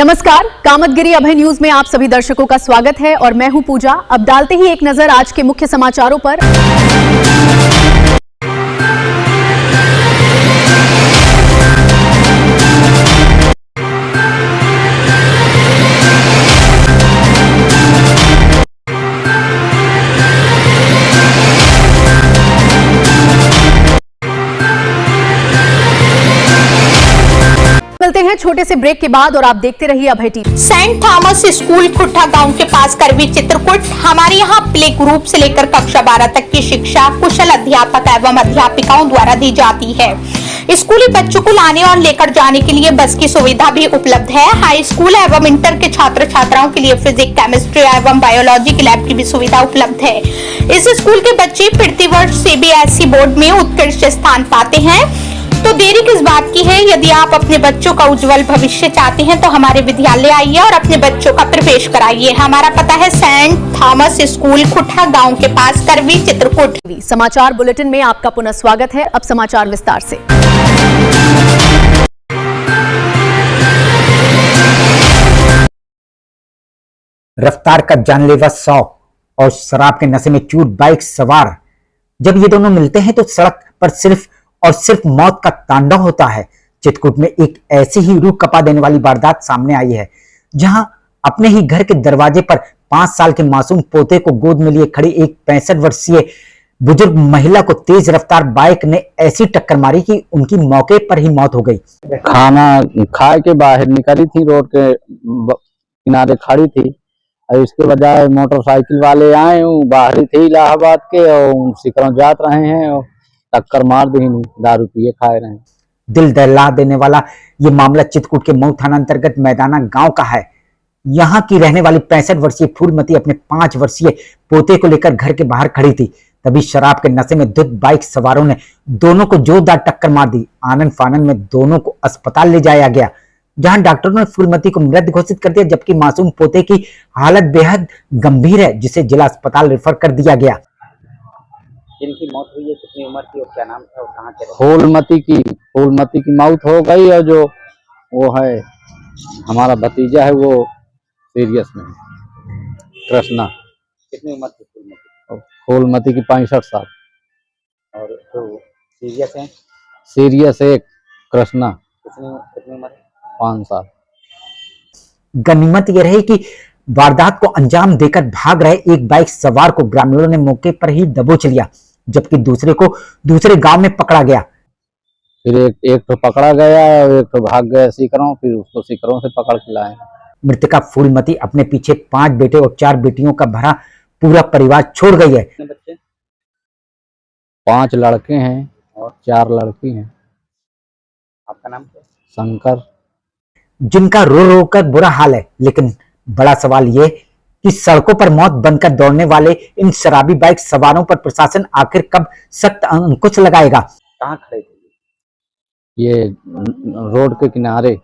नमस्कार, कामतगिरी अभय न्यूज में आप सभी दर्शकों का स्वागत है और मैं हूं पूजा। अब डालते ही एक नजर आज के मुख्य समाचारों पर। मिलते हैं छोटे से ब्रेक के बाद और आप देखते रहिए Abhay TV. Saint Thomas school खुट्टा गांव के पास करवी चित्रकूट। हमारे यहाँ प्ले ग्रुप से लेकर कक्षा 12 तक की शिक्षा कुशल अध्यापक एवं अध्यापिकाओं द्वारा दी जाती है। स्कूली बच्चों को लाने और लेकर जाने के लिए बस की सुविधा भी उपलब्ध है। हाई स्कूल एवं इंटर के छात्र छात्राओं के लिए फिजिक्स, केमिस्ट्री एवं बायोलॉजी की लैब की भी सुविधा उपलब्ध है। इस स्कूल के बच्चे प्रतिवर्ष सीबीएसई बोर्ड में उत्कृष्ट स्थान पाते हैं। तो देरी किस बात की है? यदि आप अपने बच्चों का उज्जवल भविष्य चाहते हैं तो हमारे विद्यालय आइए और अपने बच्चों का प्रवेश कराइए। हमारा पता है सेंट थॉमस स्कूल खुट्टा गांव के पास करवी चित्रकूट। समाचार बुलेटिन में आपका पुनः स्वागत है। अब समाचार विस्तार से। रफ्तार का जानलेवा शौक और शराब के नशे में चूर बाइक सवार, जब ये दोनों मिलते हैं तो सड़क पर सिर्फ और सिर्फ मौत का तांडव होता है। चित्रकूट में एक ऐसी ही रूह कपा देने वाली वारदात सामने आई है, जहां अपने ही घर के दरवाजे पर 5 साल के मासूम पोते को गोद में लिए खड़ी एक 65 वर्षीय बुजुर्ग महिला को तेज रफ्तार बाइक ने ऐसी टक्कर मारी कि उनकी मौके पर ही मौत हो गई। खाना खा के बाहर निकली थी, रोड के किनारे खड़ी थी और इसके बजाय मोटरसाइकिल वाले आए, बाहरी थे इलाहाबाद के और सिकरों जात रहे हैं और टक्कर मार दी, दारू पिए खाए रहे। दिल दहला देने वाला ये मामला चित्रकूट के मऊ थाना अंतर्गत मैदाना गांव का है। यहाँ की रहने वाली 65 वर्षीय फूलमती अपने 5 वर्षीय पोते को लेकर घर के बाहर खड़ी थी। तभी शराब के नशे में धुत बाइक सवारों ने दोनों को जोरदार टक्कर मार दी। आनन फानन में दोनों को अस्पताल ले जाया गया, जहां डॉक्टरों ने फूलमती को मृत घोषित कर दिया, जबकि मासूम पोते की हालत बेहद गंभीर है, जिसे जिला अस्पताल रेफर कर दिया गया। जिनकी मौत हुई है कितनी उम्र थी और क्या नाम था और कहाँ के? फूलमती की मौत हो गई और जो वो है हमारा भतीजा है वो सीरियस में है, कृष्णा। कितनी उम्र थी फूलमती? फूलमती की 65 साल। और जो सीरियस है कृष्णा। कितनी उम्र? 5 साल। गनीमत यह रही कि वारदात को अंजाम देकर भाग रहे एक बाइक सवार को ग्रामीणों ने मौके पर ही दबोच लिया, जबकि दूसरे को दूसरे गांव में पकड़ा गया। फिर एक तो पकड़ा गया और एक तो भाग गया सीकरों, फिर उसको सीकरों से पकड़ के लाए। मृतका फूलमती अपने पीछे 5 बेटे और 4 बेटियों का भरा पूरा परिवार छोड़ गई है। कितने बच्चे? 5 लड़के हैं और 4 लड़की हैं। आपका नाम क्या? शंकर। जिनका रो रो कर बुरा हाल है, लेकिन बड़ा सवाल ये कि सड़कों पर मौत बनकर दौड़ने वाले इन शराबी बाइक सवारों पर प्रशासन आखिर कब सख्त अंकुश लगाएगा। कहाँ खड़े थे? ये रोड के किनारे।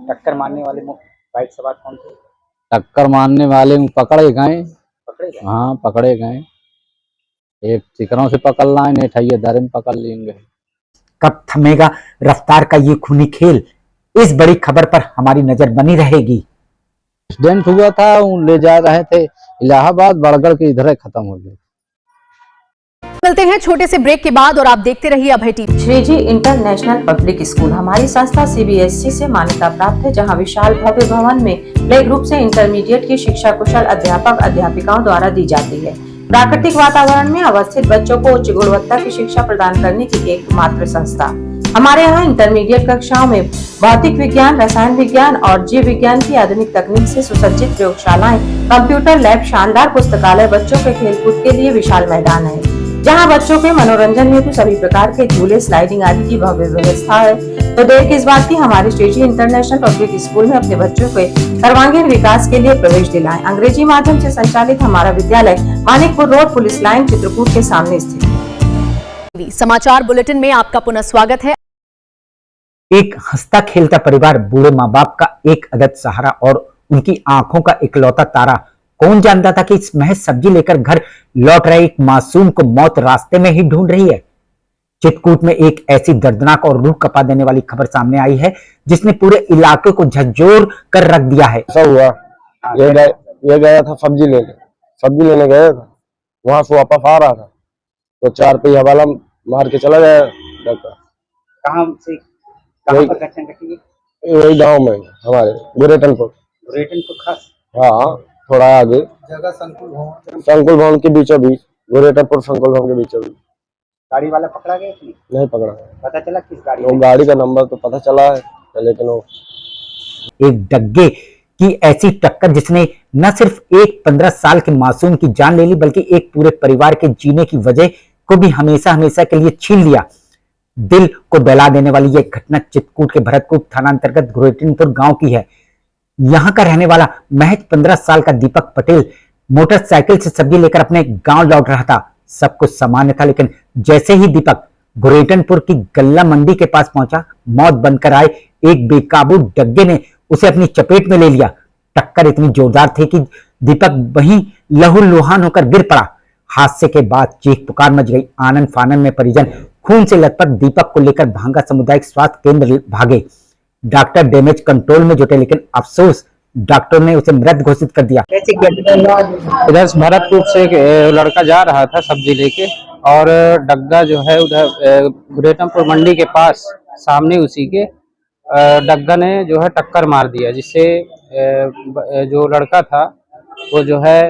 टक्कर मारने वाले बाइक सवार कौन थे? टक्कर मारने वाले पकड़े गए। पकड़े गए? हाँ पकड़े गए, एक सिकरों से पकड़ लाए, नेठैया दर में पकड़ लेंगे। कब थमेगा रफ्तार का ये खूनी खेल, इस बड़ी खबर पर हमारी नजर बनी रहेगी। एक्सीडेंट हुआ था, ले जा रहे थे इलाहाबाद, बड़गढ़ के इधर खत्म हो गया। मिलते हैं छोटे से ब्रेक के बाद और आप देखते रहिए Abhay TV. Shreeji international public school हमारी संस्था सीबीएसई से मान्यता प्राप्त है, जहां विशाल भव्य भवन में प्ले ग्रुप से इंटरमीडिएट की शिक्षा कुशल अध्यापक अध्यापिकाओं द्वारा दी जाती है। प्राकृतिक वातावरण में अवस्थित बच्चों को उच्च गुणवत्ता की शिक्षा प्रदान करने की एकमात्र संस्था। हमारे यहाँ इंटरमीडिएट कक्षाओं में भौतिक विज्ञान, रसायन विज्ञान और जीव विज्ञान की आधुनिक तकनीक से सुसज्जित प्रयोगशालाएं, कंप्यूटर लैब, शानदार पुस्तकालय, बच्चों के खेलकूद के लिए विशाल मैदान है, जहां बच्चों के मनोरंजन हेतु सभी प्रकार के झूले, स्लाइडिंग आदि की भव्य व्यवस्था है। तो देर किस बात की, हमारे श्रीजी इंटरनेशनल पब्लिक स्कूल में अपने बच्चों के सर्वांगीण विकास के लिए प्रवेश दिलाएं। अंग्रेजी माध्यम से संचालित हमारा विद्यालय Manikpur road, police line, Chitrakoot के सामने स्थित। समाचार बुलेटिन में आपका पुनः स्वागत है। एक हंसता खेलता परिवार, बूढ़े माँ बाप का एक अदद सहारा और उनकी आंखों का इकलौता तारा। कौन जानता था कि इस महज सब्जी लेकर घर लौट रहे एक मासूम को मौत रास्ते में ही ढूंढ रही है। चित्रकूट में एक ऐसी दर्दनाक और रूह कपा देने वाली खबर सामने आई है जिसने पूरे इलाके को झकझोर कर रख दिया है। ऐसा हुआ, ये गया था सब्जी लेने गया था, वहां से वापस आ रहा था तो 4 पहिया वाला मार के चला गया डॉक्टर। कहाँ पर घटना घटी है? यही गाँव में हमारे गुरेटनपुर खास। हाँ, थोड़ा आगे जगह संकुल भवन के बीचों बीच, गुरेटनपुर संकुल भवन के बीचों बीच। गाड़ी वाला पकड़ा गया कि नहीं पकड़ा, पता चला किस गाड़ी? वो गाड़ी का नंबर तो पता चला है, लेकिन वो एक डग्गे की ऐसी टक्कर जिसने न सिर्फ एक 15 साल के मासूम की जान ले ली बल्कि एक पूरे परिवार के जीने की वजह को भी हमेशा हमेशा के लिए छीन लिया। दिल को दहला देने वाली यह घटना चित्रकूट के भरतकूप थाना अंतर्गत गुरेटनपुर गांव की है। यहां का रहने वाला महज 15 साल का दीपक पटेल मोटरसाइकिल से सब्जी लेकर अपने गांव लौट रहा था। सब कुछ सामान्य था, लेकिन जैसे ही दीपक गुरेटनपुर की गल्ला मंडी के पास पहुंचा, मौत बनकर आए एक बेकाबू डग्गे ने उसे अपनी चपेट में ले लिया। टक्कर इतनी जोरदार थी कि दीपक वहीं लहूलुहान होकर गिर पड़ा। हादसे के बाद चीख पुकार मच गई। आनन फानन में परिजन खून से लथपथ दीपक को लेकर भांगा सामुदायिक स्वास्थ्य केंद्र भागे। डॉक्टर डैमेज कंट्रोल में जुटे, लेकिन अफसोस डॉक्टर ने उसे मृत घोषित कर दिया। इधर से भरतपुर से एक लड़का जा रहा था सब्जी लेके और डग्गा जो है उधर गुरेटनपुर मंडी के पास सामने उसी के डग्गा ने जो है टक्कर मार दिया, जिससे जो लड़का था वो जो है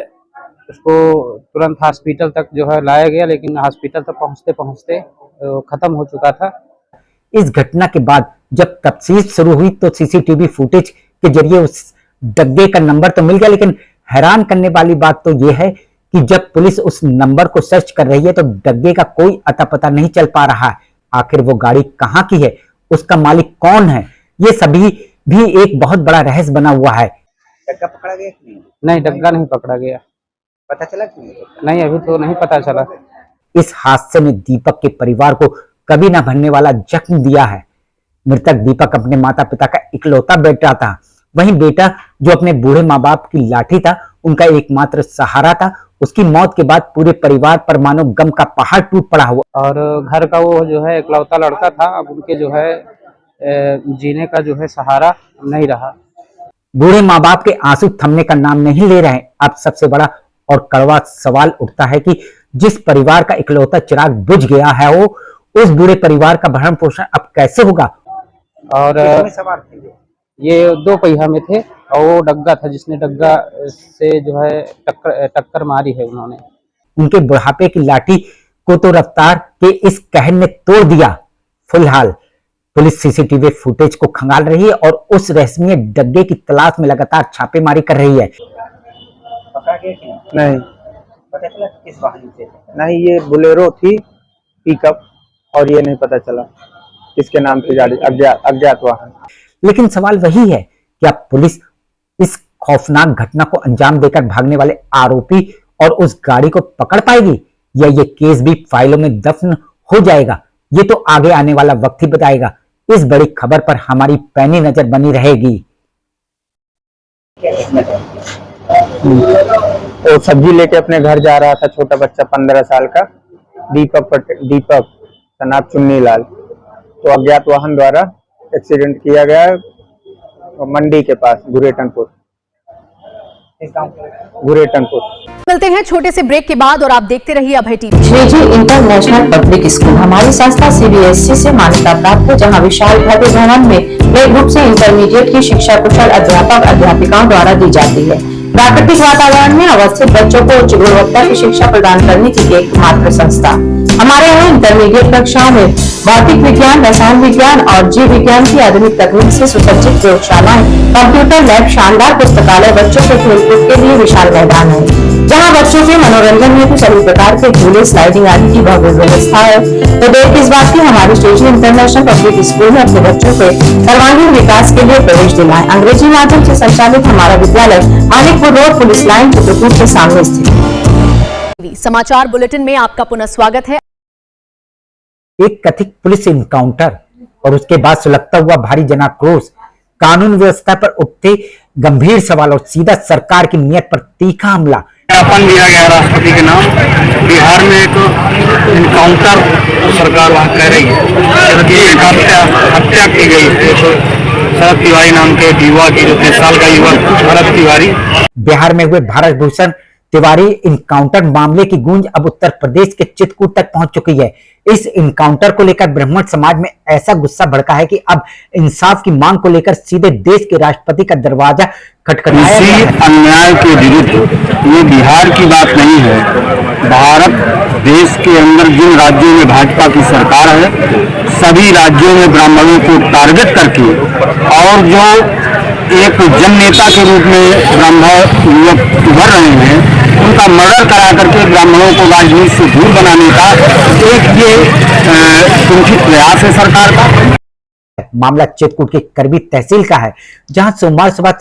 उसको तुरंत हॉस्पिटल तक जो है लाया गया, लेकिन हॉस्पिटल तक पहुंचते पहुंचते खत्म हो चुका था। इस घटना के बाद जब तफ्तीश शुरू हुई तो सीसीटीवी फुटेज के जरिए उस डग्गे का नंबर तो मिल गया, लेकिन हैरान करने वाली बात तो यह है कि जब पुलिस उस नंबर को सर्च कर रही है तो डग्गे का कोई अता पता नहीं चल पा रहा है। आखिर वो गाड़ी कहाँ की है, उसका मालिक कौन है, ये सभी भी एक बहुत बड़ा रहस्य बना हुआ है। डग्गा पकड़ा गया कि नहीं? नहीं, डग्गा नहीं पकड़ा गया। पता चला कि नहीं, अभी तो नहीं पता चला। इस हादसे में दीपक के परिवार को कभी न भरने वाला जख्म दिया है। मृतक दीपक अपने माता पिता का इकलौता बेटा था। वहीं बेटा जो अपने बूढ़े माँ बाप की लाठी था, उनका एकमात्र सहारा था। उसकी मौत के बाद पूरे परिवार पर मानो गम का पहाड़ टूट पड़ा हुआ। और घर का वो जो है इकलौता लड़का था, अब उनके जो है जीने का जो है सहारा नहीं रहा। बूढ़े माँ बाप के आंसू थमने का नाम नहीं ले रहे। अब सबसे बड़ा और कड़वा सवाल उठता है कि जिस परिवार का इकलौता चिराग बुझ गया है, वो उस बूढ़े परिवार का भरण पोषण अब कैसे होगा। और सवार थे ये 2 पहिया में थे और वो डग्गा था जिसने डग्गा से जो है टक्कर मारी है उन्होंने। उनके बुढ़ापे की लाठी को तो रफ्तार के इस कहर ने तोड़ दिया। फिलहाल पुलिस सीसीटीवी फुटेज को खंगाल रही है और उस रहस्यमय डग्गे की तलाश में लगातार छापेमारी कर रही है। पकड़ा गया कि नहीं, पता चला किस वाहन से? नहीं, ये बोलेरो थी पिकअप और ये नहीं पता चला किसके नाम की गाड़ी, अज्ञात वाहन। लेकिन सवाल वही है, क्या पुलिस इस खौफनाक घटना को अंजाम देकर भागने वाले आरोपी और उस गाड़ी को पकड़ पाएगी, या ये केस भी फाइलों में दफन हो जाएगा? ये तो आगे आने वाला वक्त ही बताएगा। इस बड़ी खबर पर हमारी पैनी नजर बनी रहेगी। वो सब्जी लेके अपने घर जा रहा था, छोटा बच्चा 15 साल का दीपक सनाब चुन्नी लाल, तो अज्ञात वाहन द्वारा एक्सीडेंट किया गया मंडी के पास गुरेटनपुर। मिलते हैं छोटे से ब्रेक के बाद और आप देखते रहिए Abhay TV. Shreeji international public school हमारी संस्था सीबीएसई से मान्यता प्राप्त है, जहां विशाल भव्य भवन में प्ले ग्रुप से इंटरमीडिएट की शिक्षा कुशल अध्यापक अध्यापिकाओं द्वारा दी जाती है। प्राकृतिक वातावरण में अवस्थित बच्चों को उच्च गुणवत्ता की शिक्षा प्रदान करने की एकमात्र संस्था। हमारे यहाँ इंटरमीडिएट कक्षाओं में भौतिक विज्ञान, रसायन विज्ञान और जीव विज्ञान की आधुनिक तकनीक से सुसज्जित प्रयोगशालाएं, कंप्यूटर लैब, शानदार पुस्तकालय, बच्चों के खेलकूद के लिए विशाल मैदान है, जहाँ बच्चों के मनोरंजन हेतु सभी प्रकार के झूले, स्लाइडिंग आदि की भव्य व्यवस्था है। तो देर किस बात की, हमारी श्रीजी इंटरनेशनल पब्लिक स्कूल में अपने बच्चों के सर्वांगीण विकास के लिए प्रवेश दिलाएं। अंग्रेजी माध्यम से संचालित हमारा विद्यालय Manikpur road, police line, Chitrakoot के सामने स्थित। समाचार बुलेटिन में आपका पुनः स्वागत है। एक कथित पुलिस इनकाउंटर और उसके बाद सुलगता हुआ भारी जनाक्रोश, कानून व्यवस्था पर उठते गंभीर सवाल और सीधा सरकार की नीयत पर तीखा हमला। ज्ञापन दिया गया राष्ट्रपति के नाम। बिहार में एक इनकाउंटर सरकार वहाँ कह रही है कि एक हत्या की गई है शरद तिवारी नाम के युवा की, जो 30 साल का युवक भरत तिवारी। बिहार में हुए भारत भूषण तिवारी इनकाउंटर मामले की गूंज अब उत्तर प्रदेश के चित्रकूट तक पहुंच चुकी है। इस इनकाउंटर को लेकर ब्राह्मण समाज में ऐसा गुस्सा भड़का है कि अब इंसाफ की मांग को लेकर सीधे देश के राष्ट्रपति का दरवाजा खटखटाया गया है। अन्याय के विरुद्ध ये बिहार की बात नहीं है। भारत देश के अंदर जिन राज्यों में भाजपा की सरकार है, सभी राज्यों में ब्राह्मणों को टारगेट करके और जो एक जन नेता के रूप में ब्राह्मण युवक उभर रहे हैं, उनका मर्डर करा करके ब्राह्मणों को राजनीति से दूर बनाने का एक ये कुंठित प्रयास है सरकार का। मामला चित्रकूट की करबी तहसील का है, जहां सोमवार सुबह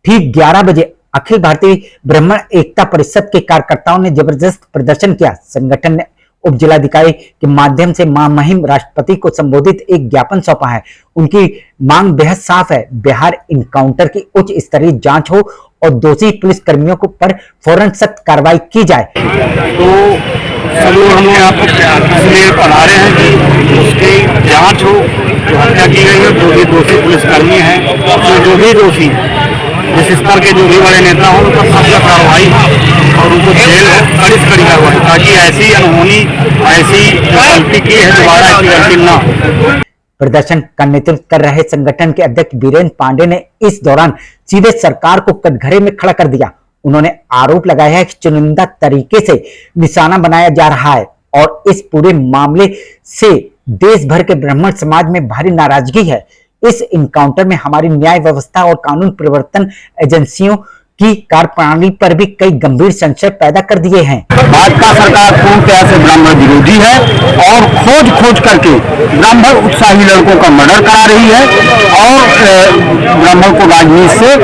ठीक 11 बजे अखिल भारतीय ब्राह्मण एकता परिषद के कार्यकर्ताओं ने जबरदस्त प्रदर्शन किया। संगठन ने उप जिलाधिकारी के माध्यम से महामहिम राष्ट्रपति को संबोधित एक ज्ञापन सौंपा है। उनकी मांग बेहद साफ है, बिहार इनकाउंटर की उच्च स्तरीय जांच हो और दोषी पुलिस कर्मियों को पर फौरन सख्त कार्रवाई की जाए। तो सब लोग हम यहाँ पर इसलिए पढ़ा रहे हैं कि उसकी जांच हो, जो हत्या की गई है, जो भी दोषी पुलिसकर्मी हैं, जो भी दोषी जिस स्तर के जो भी बड़े नेता हों, उनका सख्त कार्रवाई और उनको जेल हो, कड़ी से कड़ी कार्रवाई, ताकि ऐसी अनहोनी ऐसी गलती की है दोबारा ऐसी गलती ना हो। प्रदर्शन का नेतृत्व कर रहे संगठन के अध्यक्ष वीरेंद्र पांडे ने इस दौरान सीधे सरकार को कटघरे में खड़ा कर दिया। उन्होंने आरोप लगाया है कि चुनिंदा तरीके से निशाना बनाया जा रहा है और इस पूरे मामले से देश भर के ब्राह्मण समाज में भारी नाराजगी है। इस इनकाउंटर में हमारी न्याय व्यवस्था और कानून प्रवर्तन एजेंसियों की कार्यप्रणाली पर भी कई गंभीर संशय पैदा कर दिए हैं। भाजपा सरकार पूर्णतः से ब्राह्मण विरोधी है और खोज करके ब्राह्मण उत्साही लड़कों का मर्डर करा रही है और ब्राह्मण को राजनीति से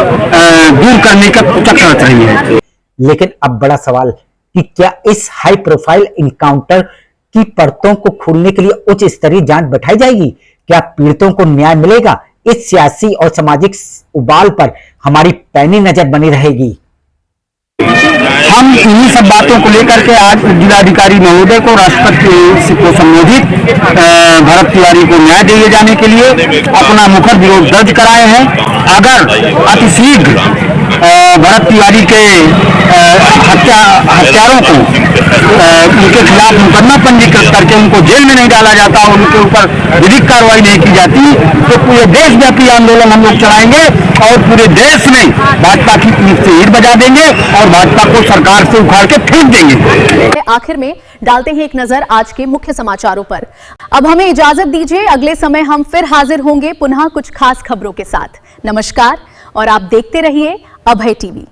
दूर करने का चक्कर रच रही है। लेकिन अब बड़ा सवाल कि क्या इस हाई प्रोफाइल इनकाउंटर की परतों को खोलने के लिए उच्च स्तरीय जांच बैठाई जाएगी? क्या पीड़ितों को न्याय मिलेगा? इस सियासी और सामाजिक उबाल पर हमारी पैनी नजर बनी रहेगी। हम इन्हीं सब बातों को लेकर के आज जिलाधिकारी महोदय को राष्ट्रपति को संबोधित भरत तिवारी को न्याय दिए जाने के लिए अपना मुखर विरोध दर्ज कराए हैं। अगर अतिशीघ्र भरत तिवारी के हत्यारों को उनके खिलाफ मुकदमा पंजीकृत करके उनको जेल में नहीं डाला जाता, उनके ऊपर विधिक कार्रवाई नहीं की जाती, तो पूरे देशव्यापी आंदोलन हम लोग चलाएंगे और पूरे देश में भाजपा की पीठ से ईंट बजा देंगे और भाजपा को सरकार से उखाड़ के फेंक देंगे। आखिर में डालते हैं एक नजर आज के मुख्य समाचारों पर। अब हमें इजाजत दीजिए, अगले समय हम फिर हाजिर होंगे पुनः कुछ खास खबरों के साथ। नमस्कार और आप देखते रहिए अभय टीवी।